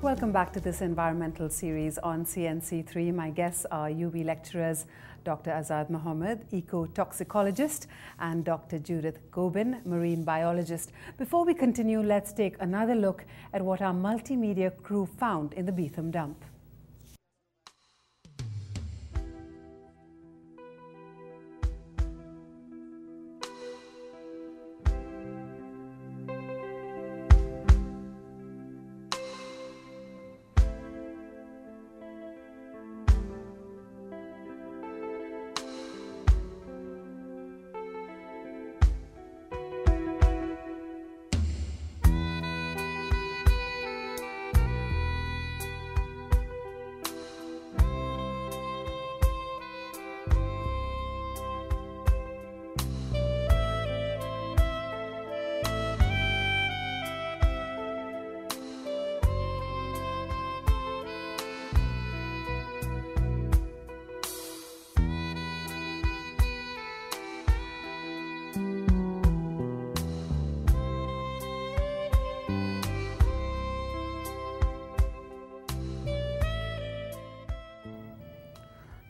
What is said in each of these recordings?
Welcome back to this environmental series on CNC3. My guests are UB lecturers Dr. Azad Mohammed, eco-toxicologist, and Dr. Judith Gobin, marine biologist. Before we continue, let's take another look at what our multimedia crew found in the Beetham dump.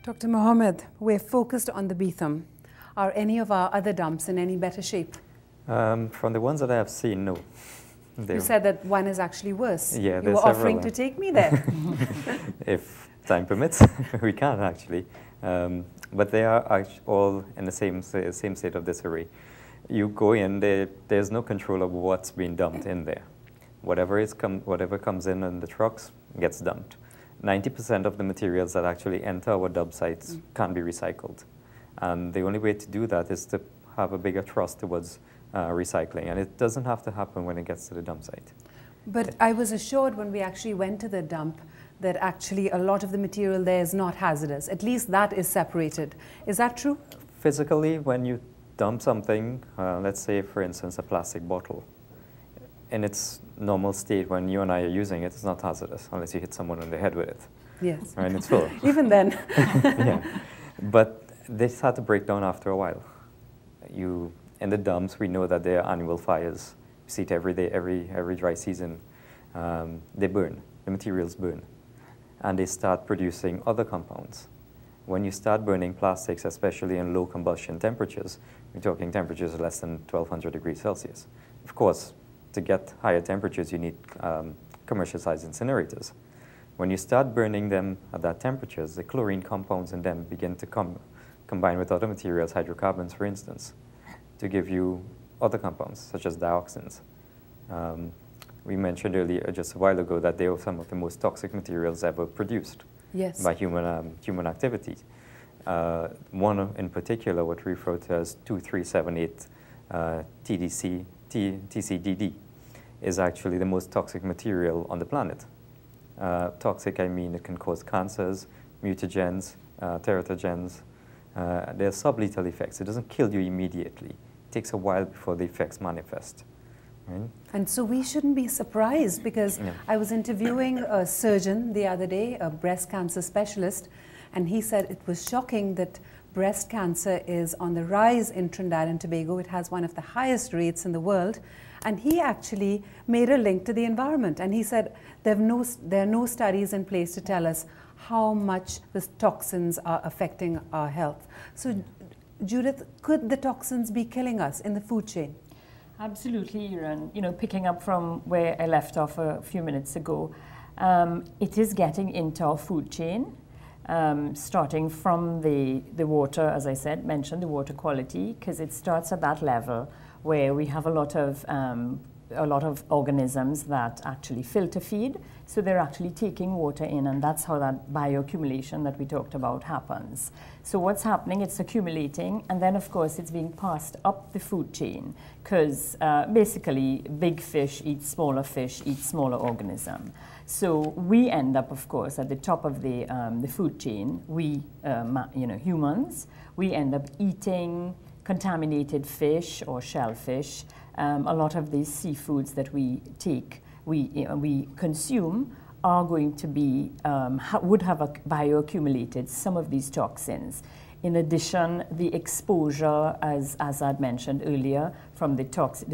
Dr. Mohammed, we're focused on the Beetham. Are any of our other dumps in any better shape? From the ones that I have seen, no. You said that one is actually worse. Yeah, you were offering to take me there. If time permits, we can actually. But they are all in the same state of disarray. You go in, there's no control of what's being dumped in there. Whatever comes in on the trucks gets dumped. 90% of the materials that actually enter our dump sites can be recycled. And the only way to do that is to have a bigger thrust towards recycling. And it doesn't have to happen when it gets to the dump site. But I was assured when we actually went to the dump that actually a lot of the material there is not hazardous. At least that is separated. Is that true? Physically, when you dump something, let's say, for instance, a plastic bottle, in its normal state, when you and I are using it, it's not hazardous unless you hit someone on the head with it. Yes. And it's full. Even then. Yeah. But they start to break down after a while. In the dumps, we know that there are annual fires. You see it every day, every dry season. They burn. The materials burn. And they start producing other compounds. When you start burning plastics, especially in low combustion temperatures, we're talking temperatures less than 1200 degrees Celsius. Of course, to get higher temperatures, you need commercial-sized incinerators. When you start burning them at that temperatures, the chlorine compounds in them begin to combine with other materials, hydrocarbons, for instance, to give you other compounds, such as dioxins. We mentioned earlier, just a while ago, that they are some of the most toxic materials ever produced by human activity. One in particular, what we refer to as 2378 TCDD, is actually the most toxic material on the planet. Toxic, I mean it can cause cancers, mutagens, teratogens. There are sublethal effects. It doesn't kill you immediately. It takes a while before the effects manifest. Right? And so we shouldn't be surprised, because I was interviewing a surgeon the other day, a breast cancer specialist, and he said it was shocking that breast cancer is on the rise in Trinidad and Tobago. It has one of the highest rates in the world. And he actually made a link to the environment. And he said there are no studies in place to tell us how much the toxins are affecting our health. So, Judith, could the toxins be killing us in the food chain? Absolutely, Ira. Picking up from where I left off a few minutes ago, it is getting into our food chain. Starting from the water, as I mentioned the water quality, because it starts at that level where we have a lot of organisms that actually filter feed, so they're actually taking water in, and that's how that bioaccumulation that we talked about happens. So what's happening, it's accumulating, and then of course it's being passed up the food chain, because basically big fish eat smaller organism. So we end up, of course, at the top of the food chain. We, humans, we end up eating contaminated fish or shellfish. A lot of these seafoods that we consume are going to be, would have bioaccumulated some of these toxins In addition, the exposure, as Azad mentioned earlier, from the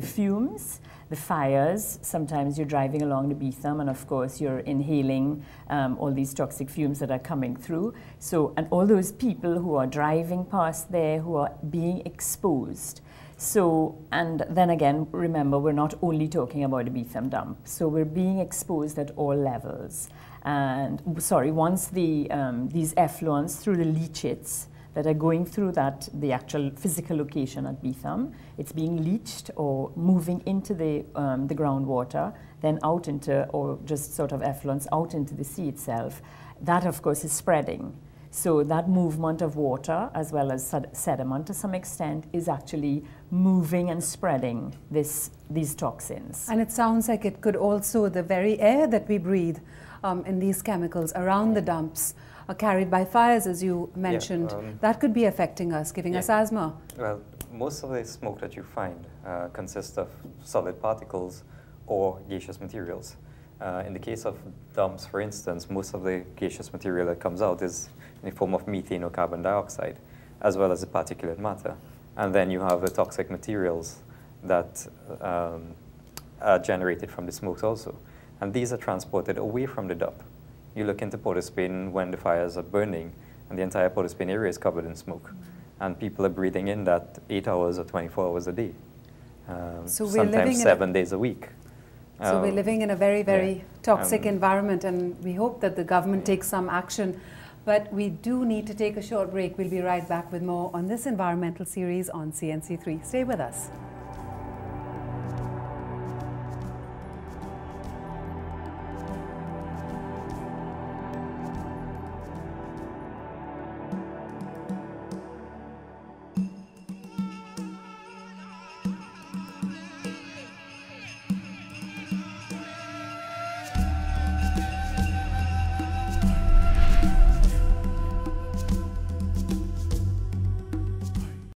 fumes, the fires. Sometimes you're driving along the Beetham, and of course you're inhaling all these toxic fumes that are coming through. So, and all those people who are driving past there who are being exposed. So, and then again, remember, we're not only talking about the Beetham dump. So we're being exposed at all levels. And once these effluents through the leachates that are going through the actual physical location at Beetham, it's being leached or moving into the groundwater, then out into, or just sort of effluents out into the sea itself. That, of course, is spreading. So that movement of water, as well as sediment to some extent, is actually moving and spreading these toxins. And it sounds like it could also, the very air that we breathe in these chemicals around the dumps are carried by fires, as you mentioned. That could be affecting us, giving us asthma. Well, most of the smoke that you find consists of solid particles or gaseous materials. In the case of dumps, for instance, most of the gaseous material that comes out is in the form of methane or carbon dioxide, as well as the particulate matter. And then you have the toxic materials that are generated from the smoke also. And these are transported away from the dump. You look into Port of Spain when the fires are burning, and the entire Port of Spain area is covered in smoke. And people are breathing in that 8 hours or 24 hours a day, so sometimes 7 days a week. So we're living in a very, very toxic environment, and we hope that the government takes some action. But we do need to take a short break. We'll be right back with more on this environmental series on CNC3. Stay with us.